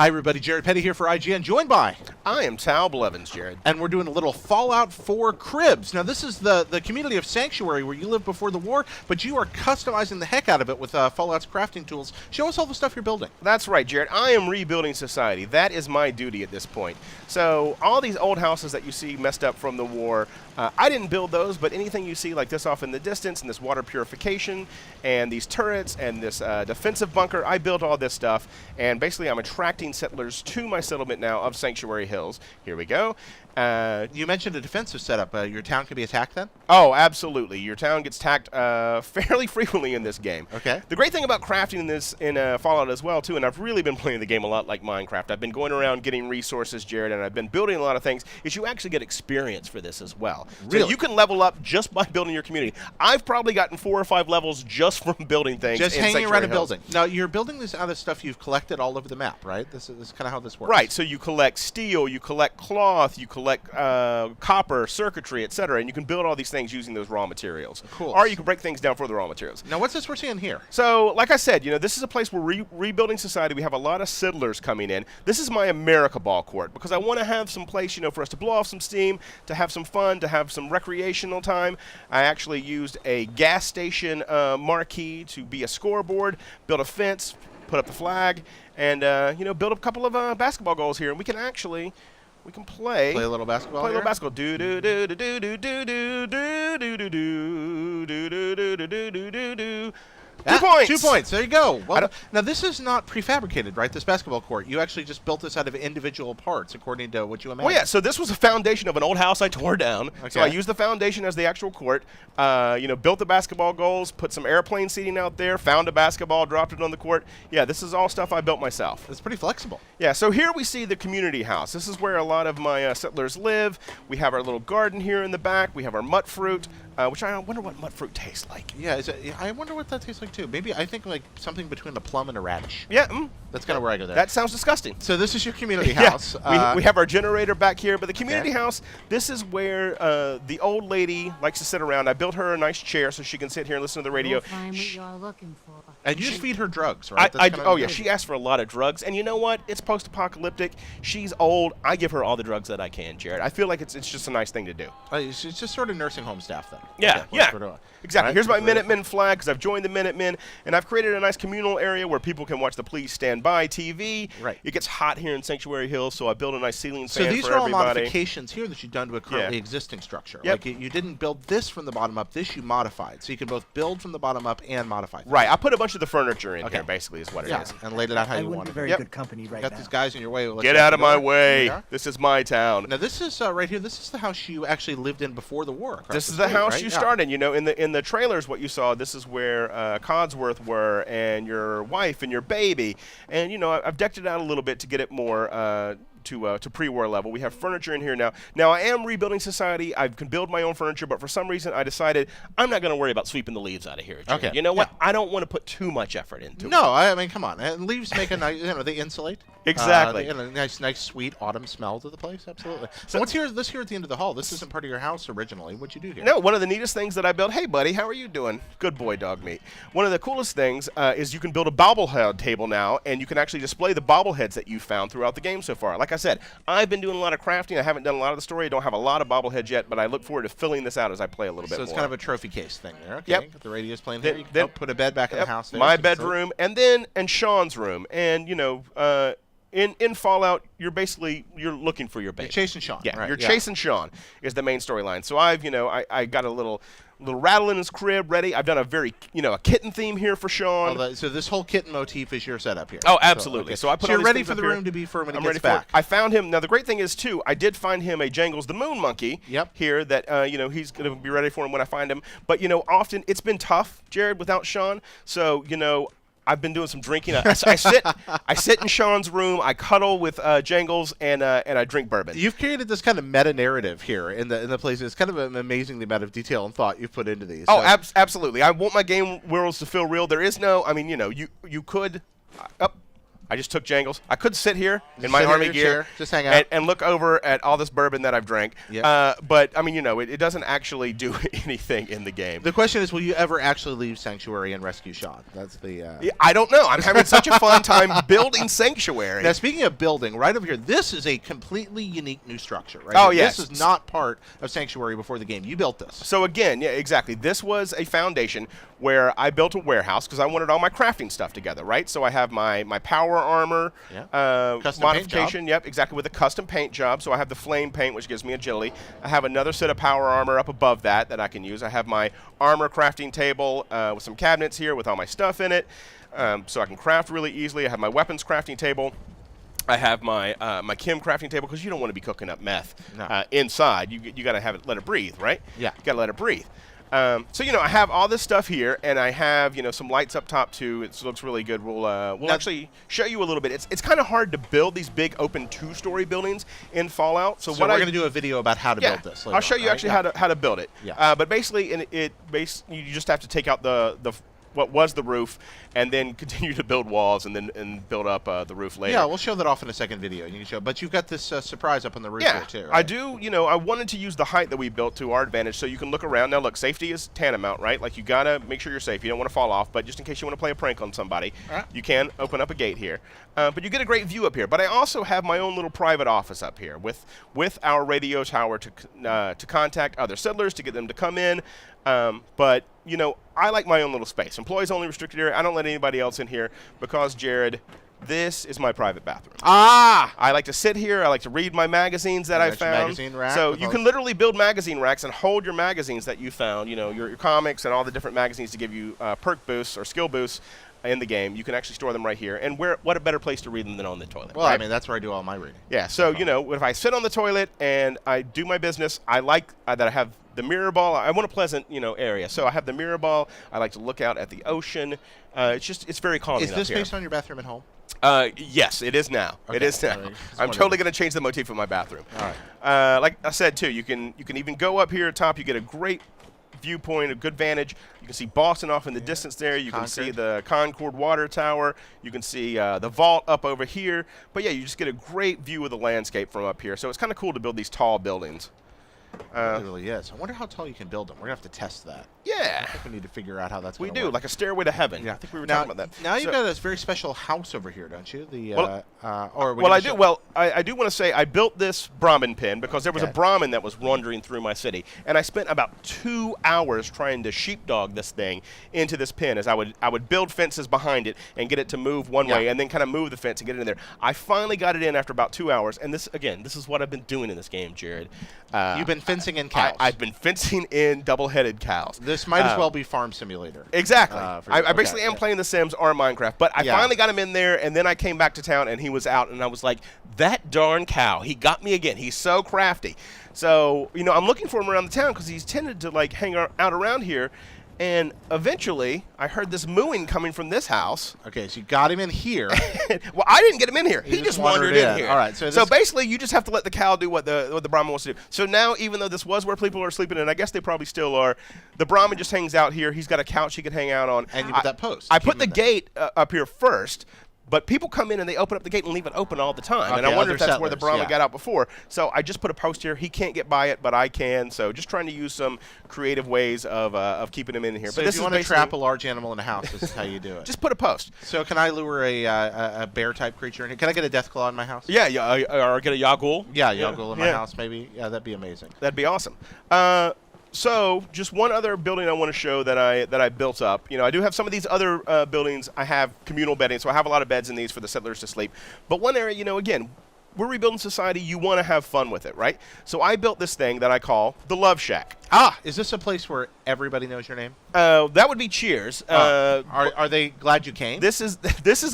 Hi, everybody. Jared Petty here for IGN, joined by... I am Tal Blevins, Jared. And we're doing a little Fallout 4 Cribs. Now, this is the community of Sanctuary where you lived before the war, but you are customizing the heck out of it with Fallout's crafting tools. Show us all the stuff you're building. That's right, Jared. I am rebuilding society. That is my duty at this point. So all these old houses that you see messed up from the war, I didn't build those, but anything you see like this off in the distance, and this water purification, and these turrets, and this defensive bunker, I built all this stuff, and basically I'm attracting settlers to my settlement now of Sanctuary Hills. Here we go. You mentioned a defensive setup. Your town can be attacked then? Oh, absolutely. Your town gets attacked fairly frequently in this game. Okay. The great thing about crafting in this in Fallout as well, too, and I've really been playing the game a lot like Minecraft. I've been going around getting resources, Jared, and I've been building a lot of things, is you actually get experience for this as well. Really? So you can level up just by building your community. I've probably gotten 4 or 5 levels just from building things. Just in hanging Sanctuary around a Hills. building. Now, you're building this out of stuff you've collected all over the map, right? This is kind of how this works. Right. So you collect steel, you collect cloth, you collect copper, circuitry, etc., and you can build all these things using those raw materials. Cool. Or you can break things down for the raw materials. Now, what's this we're seeing here? So, like I said, you know, this is a place where we're rebuilding society. We have a lot of settlers coming in. This is my America Ball court because I want to have some place, you know, for us to blow off some steam, to have some fun, to have some recreational time. I actually used a gas station marquee to be a scoreboard, built a fence, put up the flag, and, you know, build a couple of basketball goals here. And we can actually... We can play a little basketball. Play a here? little basketball. Do do do do do do do do do do do do do do do do do do. 2 points. 2 points. There you go. Well, now this is not prefabricated, right? This basketball court. You actually just built this out of individual parts, according to what you imagined. Well, yeah. So this was a foundation of an old house I tore down. Okay. So I used the foundation as the actual court. You know, built the basketball goals, put some airplane seating out there, found a basketball, dropped it on the court. Yeah, this is all stuff I built myself. It's pretty flexible. Yeah. So here we see the community house. This is where a lot of my settlers live. We have our little garden here in the back. We have our mutt fruit, which I wonder what mutt fruit tastes like. Yeah. I wonder what that tastes like too. Maybe I think like something between a plum and a radish. Yeah. That's kind of where I go there. That sounds disgusting. So this is your community house. We have our generator back here, but the community house, this is where the old lady likes to sit around. I built her a nice chair so she can sit here and listen to the radio. You'll find what you're looking for. And you just feed her drugs, right? Oh, yeah, she asked for a lot of drugs. And you know what? It's post-apocalyptic. She's old. I give her all the drugs that I can, Jared. I feel like it's just a nice thing to do. It's just sort of nursing home staff, then. Yeah, Okay, yeah. sort of, Exactly. right? Here's my Minutemen flag because I've joined the Minutemen, and I've created a nice communal area where people can watch the Please Stand By TV. Right. It gets hot here in Sanctuary Hills, so I built a nice ceiling fan So these for are all everybody. modifications here that you've done to a currently existing structure. Yep. Like you didn't build this from the bottom up. This you modified. So you can both build from the bottom up and modify. Right. I put a bunch of the furniture in Okay. here, basically, is what it Yeah, is. and laid it out how I you wouldn't wanted. be very Yep. good company right Got now. these guys in your way. Get out of my way. Yeah. This is my town. Now this is right here. This is the house you actually lived in before the war. across This is the the street, house right? you Yeah. started. You know, in the trailers, what you saw, this is where Codsworth were, and your wife and your baby. And, you know, I've decked it out a little bit to get it more to pre-war level. We have furniture in here now. Now, I am rebuilding society. I can build my own furniture, but for some reason, I decided I'm not going to worry about sweeping the leaves out of here. Jared. Okay. You know what? I don't want to put too much effort into it. No, I mean, come on. And leaves make a nice, they insulate. Exactly. They add a nice, sweet autumn smell to the place. Absolutely. So what's here? This here at the end of the hall. This isn't part of your house originally. What'd you do here? No, one of the neatest things that I built. Hey, buddy, how are you doing? Good boy, dog meat. One of the coolest things is you can build a bobblehead table now, and you can actually display the bobbleheads that you found throughout the game so far. Like I said, I've been doing a lot of crafting. I haven't done a lot of the story. I don't have a lot of bobbleheads yet, but I look forward to filling this out as I play a little bit more. So it's kind of a trophy case thing there. Okay. Yep. Got the radio's playing Then- here. You then- put a bed back in the house there. My so- bedroom, and Sean's room. And, you know, in Fallout, you're looking for your baby. You're chasing Sean. Yeah, right, you're chasing Sean is the main storyline. So I got a little rattle in his crib ready. I've done a very, a kitten theme here for Sean. So this whole kitten motif is your setup here. Oh, absolutely. So, I put so all you're these ready things for up the here. room to be for when I'm he ready gets for it. back. I found him. Now, the great thing is, too, I did find him a Jangles the Moon Monkey Yep. here that, he's going to be ready for him when I find him. But, often it's been tough, Jared, without Sean. So, I've been doing some drinking. I sit in Sean's room. I cuddle with Jangles, and I drink bourbon. You've created this kind of meta narrative here in the place. It's kind of an amazing the amount of detail and thought you've put into these. Oh, So- absolutely. I want my game worlds to feel real. There is no. I mean, you could. I just took Jangles. I could sit here in Just my sit in army your gear, chair, just hang out. and look over at all this bourbon that I've drank. Yep. But I mean, you know, it doesn't actually do anything in the game. The question is, will you ever actually leave Sanctuary and rescue Sean? That's the. Yeah, I don't know. I'm having such a fun time building Sanctuary. Now, speaking of building, right over here, this is a completely unique new structure, right? Oh, here. yes. This is not part of Sanctuary before the game. You built this. So again, yeah, exactly. This was a foundation where I built a warehouse because I wanted all my crafting stuff together, right? So I have my power armor Custom modification. paint Yep, exactly, with a custom paint job. So I have the flame paint, which gives me agility. I have another set of power armor up above that I can use. I have my armor crafting table with some cabinets here with all my stuff in it, so I can craft really easily. I have my weapons crafting table. I have my my chem crafting table because you don't want to be cooking up meth inside. You got to have it, let it breathe, right? Yeah. You got to let it breathe. So you know, I have all this stuff here, and I have some lights up top too. It looks really good. We'll actually show you a little bit. It's kind of hard to build these big open 2-story buildings in Fallout. So what we're going to do a video about how to build this. I'll show you actually how to build it. Yeah. But basically, you just have to take out the what was the roof, and then continue to build walls, and build up the roof later. Yeah, we'll show that off in a second video. You can show, but you've got this surprise up on the roof Yeah, here too. Right? I do. You know, I wanted to use the height that we built to our advantage, so you can look around. Now, look, safety is tantamount, right? Like, you gotta make sure you're safe. You don't want to fall off, but just in case you want to play a prank on somebody, you can open up a gate here. But you get a great view up here. But I also have my own little private office up here with our radio tower to contact other settlers, to get them to come in. But you know, I like my own little space. Employees only restricted area. I don't let anybody else in here because, Jared, this is my private bathroom. I like to sit here. I like to read my magazines that I found. Magazine rack So you can literally build magazine racks and hold your magazines that you found. You know, your comics and all the different magazines to give you perk boosts or skill boosts in the game. You can actually store them right here. And what a better place to read them than on the toilet. Well, right? I mean, that's where I do all my reading. Yeah. So you know, if I sit on the toilet and I do my business, I like that I have the mirror ball. I want a pleasant, area. So I have the mirror ball. I like to look out at the ocean. It's very calming. Is this up here. based on your bathroom at home? Yes, it is now. Okay. It is now. Right. I'm totally going to change the motif of my bathroom. All right. Like I said too, you can even go up here at top. You get a great viewpoint, a good vantage. You can see Boston off in the distance there. You can see the Concord water tower. You can see the vault up over here. But yeah, you just get a great view of the landscape from up here. So it's kind of cool to build these tall buildings. It really is. I wonder how tall you can build them. We're going to have to test that. Yeah. I think we need to figure out how that's going to We do, work. like a stairway to heaven. Yeah. I think we were talking about that. Now you've got this very special house over here, don't you? The Well, I do. Well, I do want to say I built this Brahmin pen because there was a Brahmin that was wandering through my city, and I spent about 2 hours trying to sheepdog this thing into this pen. As I would build fences behind it and get it to move one way, and then kind of move the fence and get it in there. I finally got it in after about 2 hours, and this is what I've been doing in this game, Jared. You've been fencing in cows. I've been fencing in double-headed cows. This might as well be Farm Simulator. Exactly. I basically am playing The Sims or Minecraft, but I finally got him in there, and then I came back to town, and he was out, and I was like, that darn cow, he got me again. He's so crafty. So, I'm looking for him around the town because he's tended to, hang out around here, and eventually I heard this mooing coming from this house. Okay, so you got him in here. Well, I didn't get him in here. He just wandered in here. All right. So basically, you just have to let the cow do what the Brahmin wants to do. So now, even though this was where people are sleeping, and I guess they probably still are, the Brahmin just hangs out here. He's got a couch he can hang out on. And you put that post. I put the gate up here first. But people come in and they open up the gate and leave it open all the time. Okay, and I wonder if that's settlers, where the Brahmin got out before. So I just put a post here. He can't get by it, but I can. So just trying to use some creative ways of keeping him in here. So but if you want to trap a large animal in a house, this is how you do it. Just put a post. So can I lure a bear-type creature in here? Can I get a Deathclaw in my house? Yeah, or get a Yagul. Yeah, Yagul in my house, maybe. Yeah, that'd be amazing. That'd be awesome. So, just one other building I want to show that I built up. I do have some of these other buildings. I have communal bedding, so I have a lot of beds in these for the settlers to sleep. But one area, again, we're rebuilding society. You want to have fun with it, right? So I built this thing that I call the Love Shack. Is this a place where everybody knows your name? That would be Cheers. Are they glad you came? This is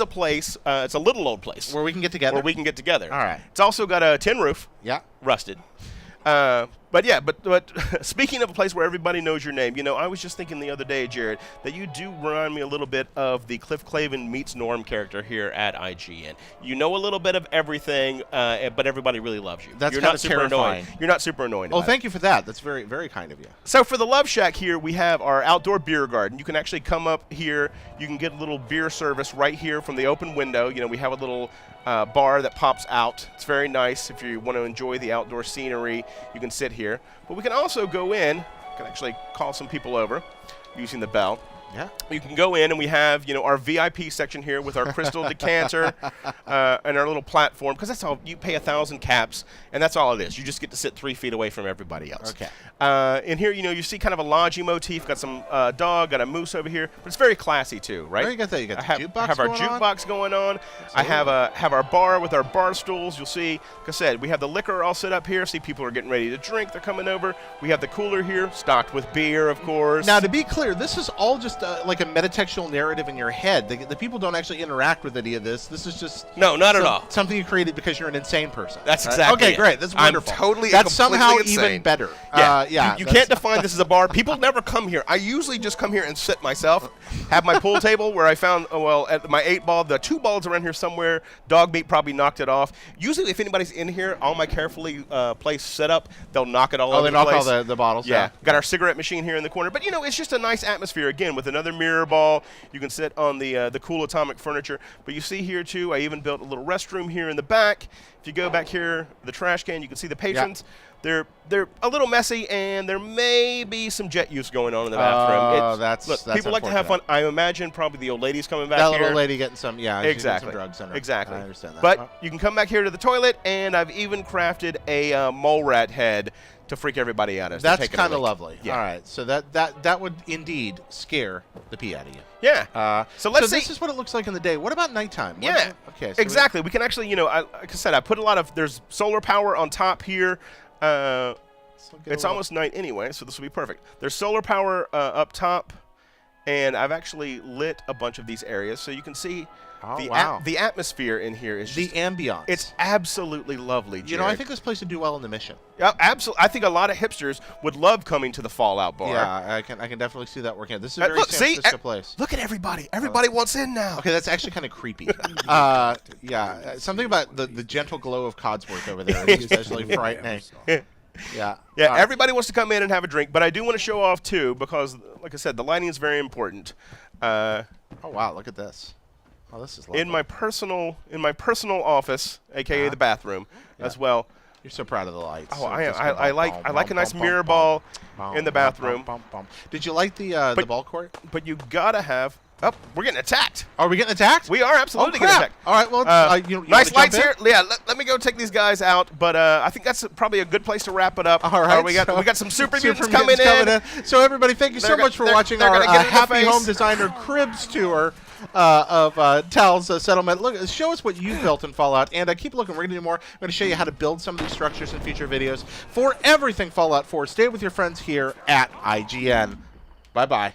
a place. It's a little old place where we can get together. All right. It's also got a tin roof. Yeah. Rusted. But yeah, but speaking of a place where everybody knows your name, I was just thinking the other day, Jared, that you do remind me a little bit of the Cliff Clavin meets Norm character here at IGN. You know a little bit of everything, but everybody really loves you. That's You're kind not of super terrifying. annoying. You're not super annoying. Oh, thank you for that. That's very, very kind of you. So for the Love Shack here, we have our outdoor beer garden. You can actually come up here. You can get a little beer service right here from the open window. We have a little bar that pops out. It's very nice if you want to enjoy the outdoor scenery. You can sit here. But we can also go in. You can actually call some people over using the bell. Yeah. You can go in, and we have, our VIP section here with our crystal decanter and our little platform, because that's all. You pay 1,000 caps, and that's all it is. You just get to sit 3 feet away from everybody else. Okay. In here, you see kind of a lodgy motif. Got some dog, got a moose over here, but it's very classy too, right? There you got that. You got the jukebox. I have our jukebox going on. I have our bar with our bar stools. You'll see, like I said, we have the liquor all set up here. See, people are getting ready to drink. They're coming over. We have the cooler here, stocked with beer, of course. Now, to be clear, this is all just like a metatextual narrative in your head. The people don't actually interact with any of this. This is just no, not at all. Something you created because you're an insane person. That's exactly okay. Great. That's wonderful. I'm totally. That's somehow insane. Even better. Yeah. You can't define this as a bar. People never come here. I usually just come here and sit myself. Have my pool table where I found at my 8-ball, the 2 balls around here somewhere. Dog meat probably knocked it off. Usually, if anybody's in here, all my carefully placed setup, they'll knock it all over the place. Oh, they knock all the bottles. Yeah. Got our cigarette machine here in the corner. But it's just a nice atmosphere again with another mirror ball. You can sit on the cool atomic furniture. But you see here too, I even built a little restroom here in the back. If you go back here, the trash can, you can see the patrons. Yeah. They're a little messy, and there may be some jet use going on in the bathroom. That's people like to have fun. I imagine probably the old lady's coming back here. That little lady getting some, exactly. Some drugs in her. Exactly. I understand that. But you can come back here to the toilet, and I've even crafted a mole rat head to freak everybody out. That's kind of lovely. Yeah. All right, so that would indeed scare the pee out of you. Yeah. So let's see. This is what it looks like in the day. What about nighttime? Yeah. Okay. So exactly. We can actually, like I said, I put there's solar power on top here. It's almost night anyway, so this will be perfect. There's solar power up top, and I've actually lit a bunch of these areas, so you can see the atmosphere in here is the ambiance. It's absolutely lovely, Jared. I think this place would do well in the Mission. Yeah, absolutely. I think a lot of hipsters would love coming to the Fallout Bar. Yeah, I can definitely see that working. This is a very San Francisco place. Look at everybody. Everybody wants in now. Okay, that's actually kind of creepy. Yeah, something about the gentle glow of Codsworth over there is actually frightening. Yeah. Everybody wants to come in and have a drink, but I do want to show off too because, like I said, the lighting is very important. Oh wow, look at this. Oh, this is lovely. In my personal office, aka the bathroom, as well. You're so proud of the lights. Oh, I like a nice mirror ball in the bathroom. Did you like the ball court? But you gotta have. Oh, we're getting attacked. Are we getting attacked? We are absolutely getting attacked. All right, well, nice lights here. Yeah, let me go take these guys out. But I think that's probably a good place to wrap it up. All right, we got some super mutants coming in. So everybody, thank you so much for watching our Happy Home Designer Cribs tour of Tal's settlement. Look, show us what you built in Fallout, and keep looking. We're going to do more. I'm going to show you how to build some of these structures in future videos. For everything Fallout 4, stay with your friends here at IGN. Bye-bye.